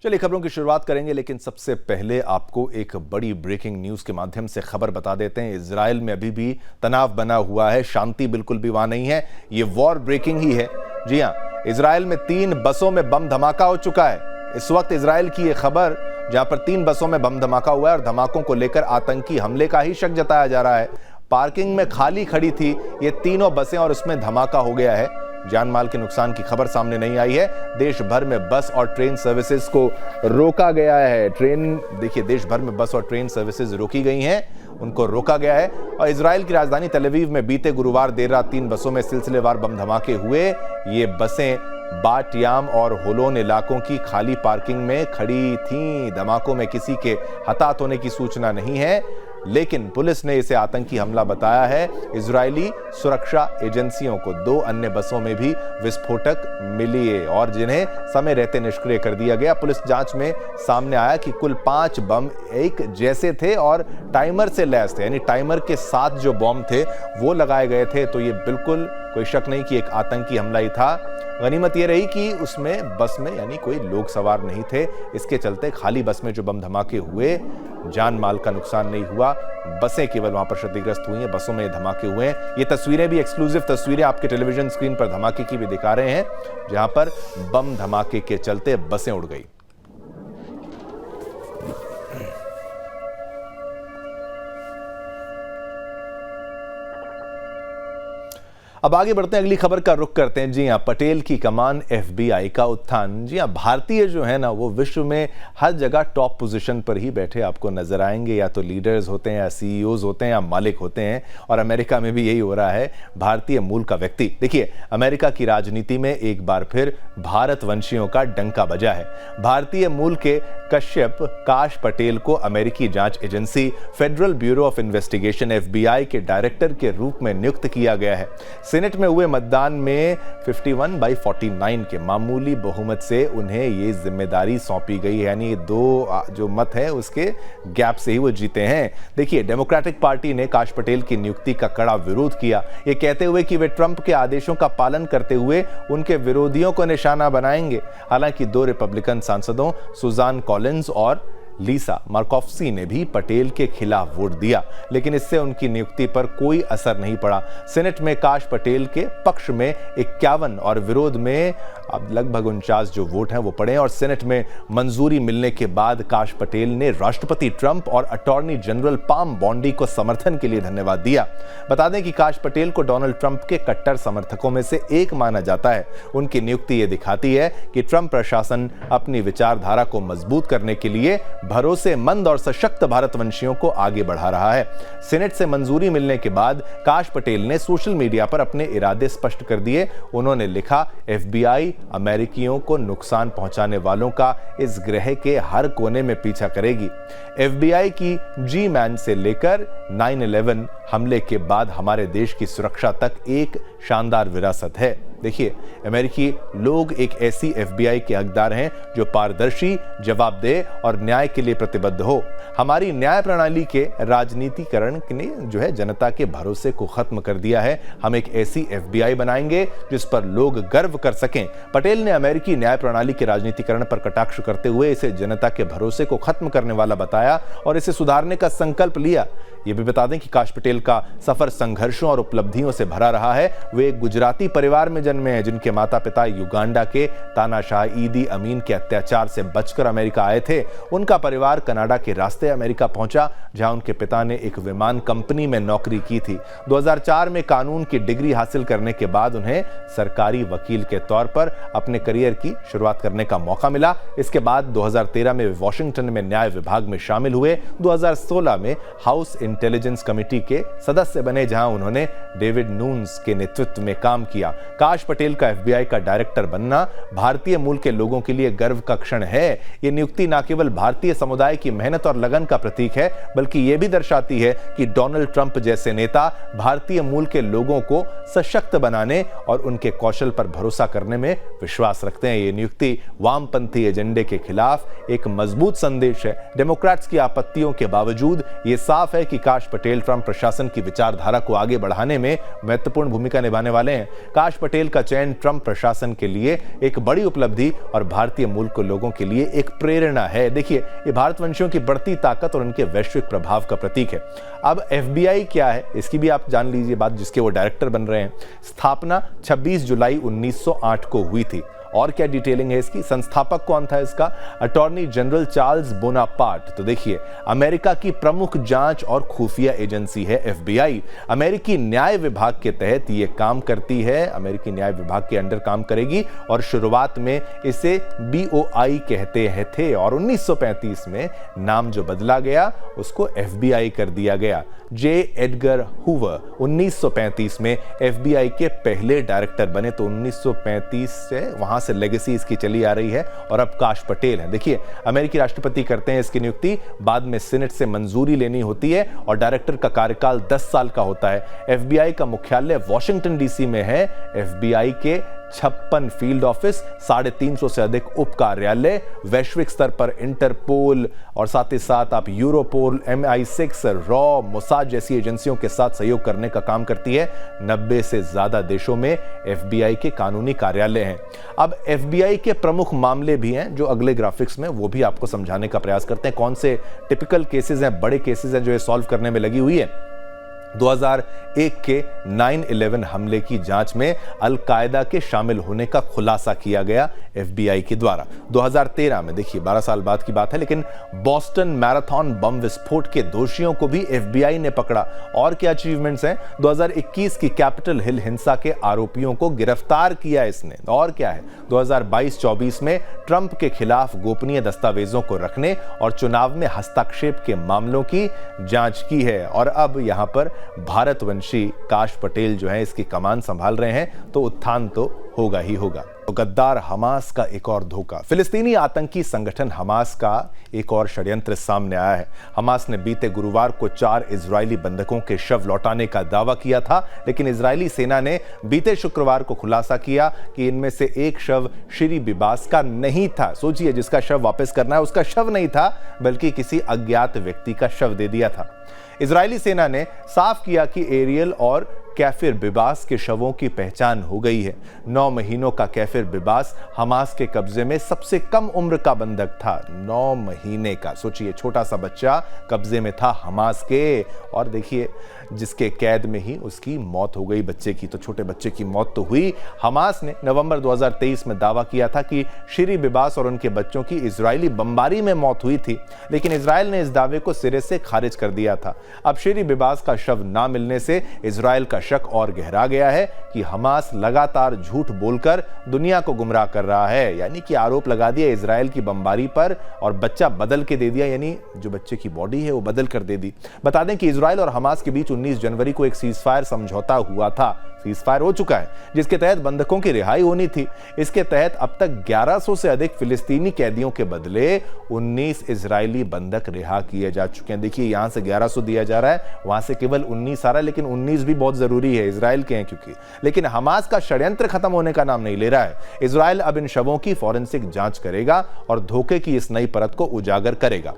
चलिए खबरों की शुरुआत करेंगे, लेकिन सबसे पहले आपको एक बड़ी ब्रेकिंग न्यूज़ के माध्यम से खबर बता देते हैं। इजराइल में अभी भी तनाव बना हुआ है, शांति बिल्कुल भी वहां नहीं है। ये वॉर ब्रेकिंग ही है। जी हां, इजराइल में 3 बसों में बम धमाका हो चुका है। इस वक्त इजराइल की ये खबर, जहां पर 3 बसों में बम धमाका हुआ है और धमाकों को लेकर आतंकी हमले का ही शक जताया जा रहा है। पार्किंग में खाली खड़ी थी ये तीनों बसें और उसमें धमाका हो गया है। जान माल के नुकसान की खबर सामने नहीं आई है। देश भर में बस और ट्रेन सर्विसेज को रोका गया है। देखिए, देश भर में बस और ट्रेन सर्विसेज रोकी गई हैं, उनको रोका गया है। और इजराइल की राजधानी तेल अवीव में बीते गुरुवार देर रात 3 बसों में सिलसिलेवार बम धमाके हुए। ये बसें बाट याम और होलोन इलाकों की खाली पार्किंग में खड़ी थीं। धमाकों में किसी के हताहत होने की सूचना नहीं है, लेकिन पुलिस ने इसे आतंकी हमला बताया है। इजरायली सुरक्षा एजेंसियों को 2 अन्य बसों में भी विस्फोटक मिली है और जिन्हें समय रहते निष्क्रिय कर दिया गया। पुलिस जांच में सामने आया कि कुल 5 बम एक जैसे थे और टाइमर से लैस थे, यानी टाइमर के साथ जो बम थे वो लगाए गए थे। तो ये बिल्कुल कोई शक नहीं कि एक आतंकी हमला ही था। गनीमत ये रही कि उसमें बस में यानी कोई लोग सवार नहीं थे। इसके चलते खाली बस में जो बम धमाके हुए, जान माल का नुकसान नहीं हुआ। बसें केवल वहां पर क्षतिग्रस्त हुई हैं, बसों में धमाके हुए हैं। ये तस्वीरें भी, एक्सक्लूसिव तस्वीरें आपके टेलीविजन स्क्रीन पर धमाके की भी दिखा रहे हैं, जहां पर बम धमाके के चलते बसें उड़ गई। अब आगे बढ़ते हैं, अगली खबर का रुख करते हैं। जी हां, पटेल की कमान, एफबीआई का उत्थान। जी हां, भारतीय जो है ना वो विश्व में हर जगह टॉप पोजीशन पर ही बैठे आपको नजर आएंगे। या तो लीडर्स होते हैं, या सीईओज होते हैं, या मालिक होते हैं। और अमेरिका में भी यही हो रहा है। भारतीय मूल का व्यक्ति, देखिए, अमेरिका की राजनीति में एक बार फिर भारतवंशियों का डंका बजा है। भारतीय मूल के कश्यप काश पटेल को अमेरिकी जांच agency federal bureau of investigation FBI के डायरेक्टर के रूप में नियुक्त किया गया है। सीनेट में हुए मतदान में 51/49 के मामूली बहुमत से उन्हें ये जिम्मेदारी सौंपी गई है, यानी 2 जो मत है उसके गैप से ही वो जीते हैं। देखिए, डेमोक्रेटिक पार्टी ने काश पटेल की नियुक्ति का कड़ा विरोध किया, ये कहते हुए कि वे ट्रंप के आदेशों का पालन करते हुए उनके विरोधियों को निशाना बनाएंगे। हालांकि 2 रिपब्लिकन सांसदों सुजान कॉलिंस और लीसा मार्कोफ्स्की ने भी पटेल के खिलाफ वोट दिया, लेकिन इससे उनकी नियुक्ति पर कोई असर नहीं पड़ा। सेनेट में काश पटेल के पक्ष में 51 और विरोध में अब लगभग 49 जो वोट हैं वो पड़े। और सेनेट में मंजूरी मिलने के बाद काश पटेल ने राष्ट्रपति ट्रंप और अटॉर्नी जनरल पाम बॉन्डी को समर्थन के लिए धन्यवाद दिया। बता दें कि काश पटेल को डोनाल्ड ट्रंप के कट्टर समर्थकों में से एक माना जाता है। उनकी नियुक्ति ये दिखाती है कि ट्रंप प्रशासन अपनी विचारधारा को मजबूत करने के लिए भरोसेमंद और सशक्त भारतवंशियों को आगे बढ़ा रहा है। सेनेट से मंजूरी मिलने के बाद काश पटेल ने सोशल मीडिया पर अपने इरादे स्पष्ट कर दिए। उन्होंने लिखा, एफबीआई अमेरिकियों को नुकसान पहुंचाने वालों का इस ग्रह के हर कोने में पीछा करेगी। एफबीआई की जी मैन से लेकर 9/11 हमले के बाद हमारे देश की सुरक्षा तक एक शानदार विरासत है। देखिए, अमेरिकी लोग एक ऐसी एफबीआई के हकदार हैं जो पारदर्शी, जवाबदेह और न्याय के लिए प्रतिबद्ध हो। हमारी न्याय प्रणाली के राजनीतिकरण ने जो है जनता के भरोसे को खत्म कर दिया है। हम एक ऐसी एफबीआई बनाएंगे जिस पर लोग गर्व कर सकें। पटेल ने अमेरिकी न्याय प्रणाली के राजनीतिकरण पर कटाक्ष करते हुए इसे जनता के भरोसे को खत्म करने वाला बताया और इसे सुधारने का संकल्प लिया। ये भी बता दें कि काश पटेल का सफर संघर्षों और उपलब्धियों से भरा रहा है। वे एक गुजराती परिवार में जन्मे हैं, जिनके माता पिता युगांडा के तानाशाह ईदी अमीन के अत्याचार से बचकर अमेरिका आए थे। उनका परिवार कनाडा के रास्ते अमेरिका पहुंचा, जहां उनके पिता ने एक विमान कंपनी में नौकरी की थी। 2004 में कानून की डिग्री हासिल करने के बाद उन्हें सरकारी वकील के तौर पर अपने करियर की शुरुआत करने का मौका मिला। इसके बाद 2013 में वॉशिंगटन में न्याय विभाग में शामिल हुए। 2016 में हाउस इंटेलिजेंस कमेटी के सदस्य बने, जहां उन्होंने डेविड नून्स के नेतृत्व में काम किया। काश पटेल का एफबीआई का डायरेक्टर बनना भारतीय मूल के लोगों के लिए गर्व का क्षण है। यह नियुक्ति न केवल भारतीय समुदाय की मेहनत और लगन का प्रतीक है, बल्कि यह भी दर्शाती है कि डोनाल्ड ट्रंप जैसे नेता भारतीय मूल के लोगों को सशक्त बनाने और उनके कौशल पर भरोसा करने में विश्वास रखते हैं। यह नियुक्ति वामपंथी एजेंडे के खिलाफ एक मजबूत संदेश है। डेमोक्रेट्स की आपत्तियों के बावजूद यह साफ है कि काश काश पटेल ट्रंप प्रशासन की विचारधारा को आगे बढ़ाने में महत्वपूर्ण भूमिका निभाने वाले हैं। काश पटेल का चयन ट्रंप प्रशासन के लिए एक बड़ी उपलब्धि और भारतीय मूल के लोगों के लिए एक प्रेरणा है। देखिए, ये भारतवंशियों की बढ़ती ताकत और उनके वैश्विक प्रभाव का प्रतीक है। अब FBI क्या है, इसकी भी आप जान लीजिए बात, जिसके वो डायरेक्टर बन रहे हैं। स्थापना 26 जुलाई 1908 को हुई थी। और क्या डिटेलिंग है इसकी? संस्थापक कौन था इसका? Attorney general Charles Bonaparte. तो देखिए, अमेरिका की प्रमुख जांच और खुफिया एजेंसी है FBI। अमेरिकी न्याय विभाग के तहत ये काम करती है, अमेरिकी न्याय विभाग के अंडर काम करेगी और शुरुआत में इसे BOI कहते थे और 1935 में नाम जो बदला गया उसको FBI कर दिया गया। J. एडगर हूवर 1935 में FBI के पहले डायरेक्टर बने। तो 1935 से वहां से लेगेसी इसकी चली आ रही है और अब काश पटेल हैं। देखिए, अमेरिकी राष्ट्रपति करते हैं इसकी नियुक्ति, बाद में सीनेट से मंजूरी लेनी होती है और डायरेक्टर का कार्यकाल 10 साल का होता है। FBI का मुख्यालय वॉशिंगटन DC में है। FBI के 56 फील्ड ऑफिस, 350 से अधिक उप कार्यालय, वैश्विक स्तर पर इंटरपोल और साथ ही साथ आप यूरोपोल, MI6, रॉ, मोसाद जैसी एजेंसियों के साथ सहयोग करने का काम करती है। 90 से ज्यादा देशों में FBI के कानूनी कार्यालय हैं। अब FBI के प्रमुख मामले भी हैं जो अगले ग्राफिक्स में वो भी आपको समझाने का प्रयास करते हैं। कौन से टिपिकल केसेस हैं, बड़े केसेस हैं जो ये सॉल्व करने में लगी हुई है। 2001 के 9/11 हमले की जांच में अल-कायदा के शामिल होने का खुलासा किया गया FBI के द्वारा। 2013 में, देखिए 12 साल बाद की बात है, लेकिन बॉस्टन मैराथन बम विस्फोट के दोषियों को भी FBI ने पकड़ा। और क्या अचीवमेंट्स हैं? 2021 की कैपिटल हिल हिंसा के आरोपियों को गिरफ्तार किया इसने। और क्या है? 2022-24 में ट्रंप के खिलाफ गोपनीय दस्तावेजों को रखने और चुनाव में हस्तक्षेप के मामलों की जांच की है। और अब यहां पर भारतवंशी काश पटेल जो है इसकी कमान संभाल रहे हैं, तो उत्थान तो होगा ही होगा। तो गद्दार हमास का एक और धोखा। फिलिस्तीनी आतंकी संगठन हमास का एक और षड्यंत्र सामने आया है। हमास ने बीते गुरुवार को 4 इजरायली बंधकों के शव लौटाने का दावा किया था, लेकिन इजरायली सेना ने बीते शुक्रवार को खुलासा किया कि इनमें से एक शव शिरी बिबास का नहीं था। सोचिए, जिसका शव वापस करना है उसका शव नहीं था, बल्कि किसी अज्ञात व्यक्ति का शव दे दिया था। इजरायली सेना ने साफ किया कि एरियल और कैफिर बिबास के शवों की पहचान हो गई है। 9 महीनों का कैफिर बिबास हमास के कब्जे में सबसे कम उम्र का बंधक था। 9 महीने का, सोचिए, छोटा सा बच्चा कब्जे में था हमास के। और देखिए, जिसके कैद में ही उसकी मौत हो गई बच्चे की। तो छोटे बच्चे की मौत तो हुई। हमास ने नवंबर 2023 में दावा किया था कि शिरी बिबास और उनके बच्चों की इजरायली बमबारी में मौत हुई थी, लेकिन इजरायल ने इस दावे को सिरे से खारिज कर दिया था। अब शिरी बिबास का शव ना मिलने से इजरायल का शक और गहरा गया है कि हमास लगातार झूठ बोलकर दुनिया को गुमराह कर रहा है। यानी कि आरोप लगा दिया इजरायल की बमबारी पर और बच्चा बदल के दे दिया, यानी जो बच्चे की बॉडी है वो बदल कर दे दी। बता दें कि इजरायल और हमास के बीच 19 जनवरी को एक सीजफायर समझौता हुआ था। सीजफायर हो चुका है, जिसके तहत बंधकों की रिहाई होनी थी। इसके तहत अब तक 1100 से अधिक फिलिस्तीनी कैदियों के बदले 19 इजरायली बंधक रिहा किए जा चुके हैं। देखिए, यहां से 1100 दिया जा रहा है, वहां से केवल 19 आ रहा है, लेकिन 19 भी बहुत जरूरी है, इजरायल के हैं क्योंकि। लेकिन हमास का षड्यंत्र खत्म होने का नाम नहीं ले रहा है। इजरायल अब इन शवों की फॉरेंसिक जांच करेगा और धोखे की इस नई परत को उजागर करेगा।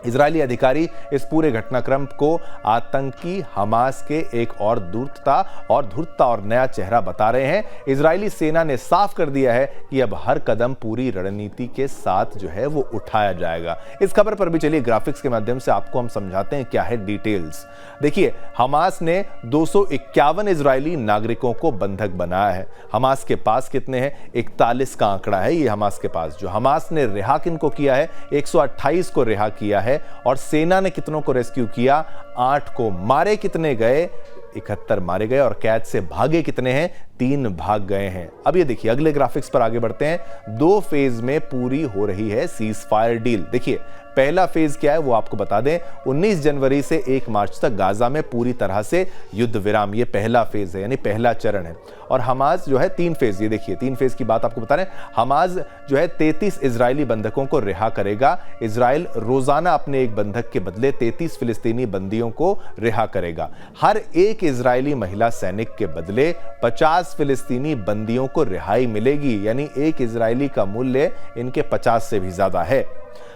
इजरायली अधिकारी इस पूरे घटनाक्रम को आतंकी हमास के एक और धूर्तता और नया चेहरा बता रहे हैं। इजरायली सेना ने साफ कर दिया है कि अब हर कदम पूरी रणनीति के साथ जो है वो उठाया जाएगा। इस खबर पर भी चलिए ग्राफिक्स के माध्यम से आपको हम समझाते हैं क्या है डिटेल्स। देखिए, हमास ने 251 इजरायली नागरिकों को बंधक बनाया है। हमास के पास कितने हैं? 41 का आंकड़ा है ये हमास के पास। जो हमास ने रिहा किनको किया है? 128 को रिहा किया है। और सेना ने कितनों को रेस्क्यू किया? 8 को। मारे कितने गए? 71 मारे गए। और कैद से भागे कितने हैं? 3 भाग गए हैं। अब ये देखिए, अगले ग्राफिक्स पर आगे बढ़ते हैं। 2 फेज में पूरी हो रही है सीज फायर डील। देखिए, पहला फेज क्या है वो आपको बता दें। 19 जनवरी से 1 मार्च तक गाजा में पूरी तरह से युद्ध विराम, ये पहला फेज है, यानी पहला चरण है। और हमास जो है 3 फेज, ये देखिए 3 फेज की बात आपको बता रहे हैं। हमास जो है 33 इजरायली बंधकों को रिहा करेगा। इजराइल रोजाना अपने एक बंधक के बदले 33 फिलिस्तीनी बंदियों को रिहा करेगा। हर एक इजरायली महिला सैनिक के बदले 50 फिलिस्तीनी बंदियों को रिहाई मिलेगी, यानी एक इजरायली का मूल्य इनके 50 से भी ज्यादा है।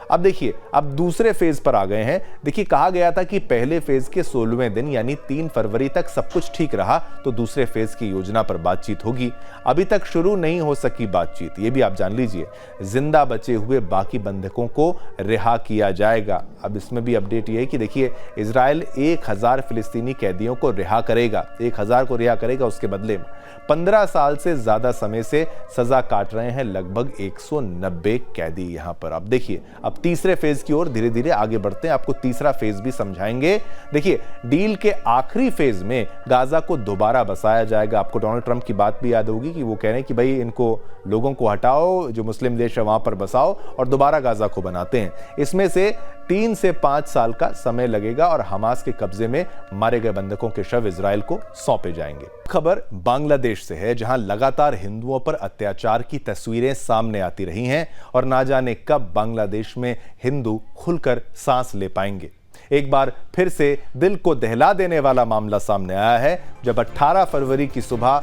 अब देखिए, अब दूसरे फेज पर आ गए हैं। देखिए, कहा गया था कि पहले फेज के 16वें दिन यानी 3 फरवरी तक सब कुछ ठीक रहा तो दूसरे फेज की योजना पर बातचीत होगी। अभी तक शुरू नहीं हो सकी बातचीत, ये भी आप जान लीजिए। जिंदा बचे हुए बाकी बंधकों को रिहा किया जाएगा। अब इसमें भी अपडेट ये है कि देखिए, इजराइल 1000 फिलिस्तीनी कैदियों को रिहा करेगा, 1000 को रिहा करेगा। उसके बदले में 15 साल से ज्यादा समय से सजा काट रहे हैं लगभग 190 कैदी यहां पर। अब देखिए, अब तीसरे फेज की ओर धीरे धीरे आगे बढ़ते हैं, आपको तीसरा फेज भी समझाएंगे। देखिए, डील के आखिरी फेज में गाजा को दोबारा बसाया जाएगा। आपको डोनाल्ड ट्रंप की बात भी याद होगी कि वो कह रहे हैं कि भाई इनको लोगों को हटाओ, जो मुस्लिम देश है वहां पर बसाओ और दोबारा गाजा को बनाते हैं। इसमें से 3 से 5 साल का समय लगेगा और हमास के कब्जे में मारे गए बंधकों के शव इजराइल को सौंपे जाएंगे। खबर बांग्लादेश से है, जहां लगातार हिंदुओं पर अत्याचार की तस्वीरें सामने आती रही हैं और ना जाने कब बांग्लादेश में हिंदू खुलकर सांस ले पाएंगे। एक बार फिर से दिल को दहला देने वाला मामला सामने आया है, जब 18 फरवरी की सुबह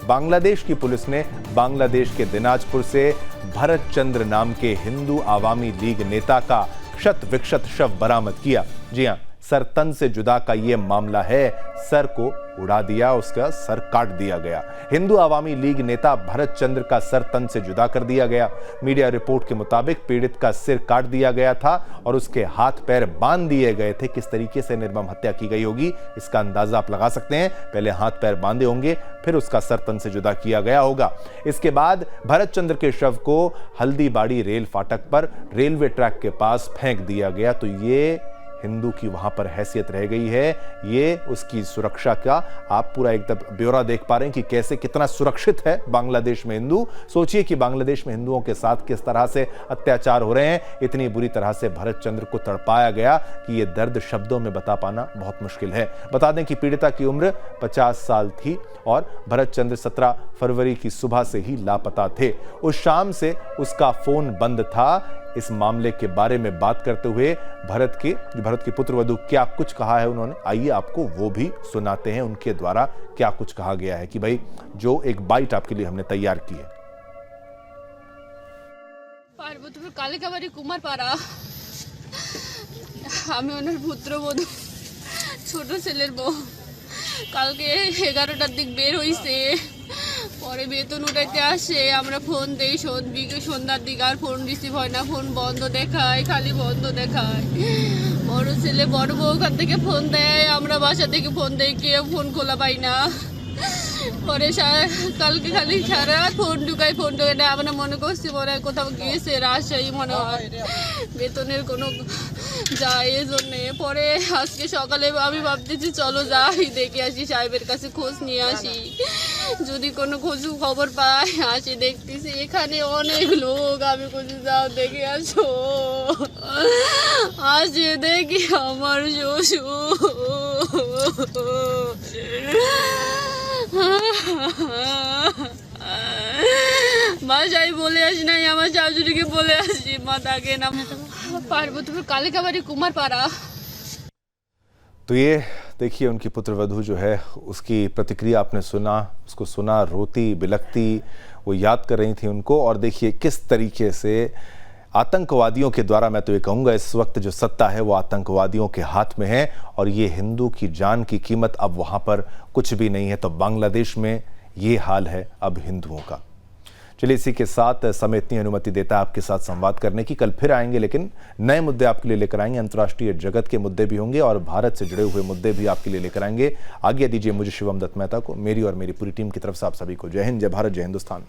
बांग्लादेश की पुलिस ने बांग्लादेश के दिनाजपुर से भरत चंद्र नाम के हिंदू आवामी लीग नेता का क्षत विक्षत शव बरामद किया। जी हां, सर तन से जुदा का यह मामला है। सर को उड़ा दिया, उसका सर काट दिया गया। हिंदू आवामी लीग नेता भरत चंद्र का सर तन से जुदा कर दिया गया। मीडिया रिपोर्ट के मुताबिक पीड़ित का सिर काट दिया गया था और उसके हाथ पैर बांध दिए गए थे। किस तरीके से निर्मम हत्या की गई होगी इसका अंदाजा आप लगा सकते हैं। पहले हाथ पैर बांधे होंगे, फिर उसका सर तन से जुदा किया गया होगा। इसके बाद भरत चंद्र के शव को हल्दीबाड़ी रेल फाटक पर रेलवे ट्रैक के पास फेंक दिया गया। तो ये हिंदू की वहां पर हैसियत रह गई है। ये उसकी सुरक्षा का आप पूरा एकदम ब्यौरा देख पा रहे हैं कि कैसे कितना सुरक्षित है बांग्लादेश में हिंदू। सोचिए कि बांग्लादेश में हिंदुओं के साथ किस तरह से अत्याचार हो रहे हैं। इतनी बुरी तरह से भरत चंद्र को तड़पाया गया कि ये दर्द शब्दों में बता पाना बहुत मुश्किल है। बता दें कि पीड़िता की उम्र 50 साल थी और भरत चंद्र 17 फरवरी की सुबह से ही लापता थे। उस शाम से उसका फोन बंद था। इस मामले के बारे में बात करते हुए भरत की पुत्रवधू क्या कुछ कहा है उन्होंने, आइए आपको वो भी सुनाते हैं। उनके द्वारा क्या कुछ कहा गया है कि भाई, जो एक बाइट आपके लिए हमने तैयार की है। पार्वतीपुर कालिकाबाड़ी कुमारपाड़ा, আমি ওনার পুত্রবধূ ছোট ছেলের বউ। কালকে 11টার দিক বের হইছে, পরে বেতন উঠাইতে আসে, আমরা ফোন দেই সন্ধ্যার দিকে, আর ফোন রিসিভ হয় না, ফোন বন্ধ দেখায়, খালি বন্ধ দেখায়। বড় ছেলে বড় বউ ওখান থেকে ফোন দেয়, আমরা বাসা থেকে ফোন দেই, কেউ ফোন খোলা পাই না। পরে কালকে খালি সারা ফোন ঢুকাই না, আমরা মনে করছি মনে হয় কোথাও গিয়েছে, রাজশাহী মনে হয়, বেতনের কোনো যায় এই জন্যে। পরে আজকে সকালে আমি ভাবতেছি চলো যাই দেখে আসি, সাহেবের কাছে খোঁজ নিয়ে আসি, যদি কোনো খবর পাই। আসি দেখতেছি এখানে অনেক লোক, আমি বলছি যাও দেখে আসো। আসে দেখি আমার শ্বশুর বাসায় বলে আসি নাই, আমার শাশুড়িকে বলে আসি মা তাকে না। पार्वतीपुर कालिकाबाड़ी कुमारपाड़ा। तो ये देखिए, उनकी पुत्रवधू जो है उसकी प्रतिक्रिया आपने सुना, उसको सुना, रोती बिलखती वो याद कर रही थी उनको। और देखिए किस तरीके से आतंकवादियों के द्वारा, मैं तो ये कहूँगा इस वक्त जो सत्ता है वो आतंकवादियों के हाथ में है और ये हिंदू की जान की कीमत अब वहाँ पर कुछ भी नहीं है। तो बांग्लादेश में ये हाल है अब हिंदुओं का। चलिए, इसी के साथ समय इतनी अनुमति देता है आपके साथ संवाद करने की। कल फिर आएंगे, लेकिन नए मुद्दे आपके लिए लेकर आएंगे। अंतर्राष्ट्रीय जगत के मुद्दे भी होंगे और भारत से जुड़े हुए मुद्दे भी आपके लिए लेकर आएंगे। आज्ञा दीजिए मुझे, शिवम दत्त मेहता को, मेरी और मेरी पूरी टीम की तरफ से आप सभी को जय हिंद, जय भारत, जय हिंदुस्तान।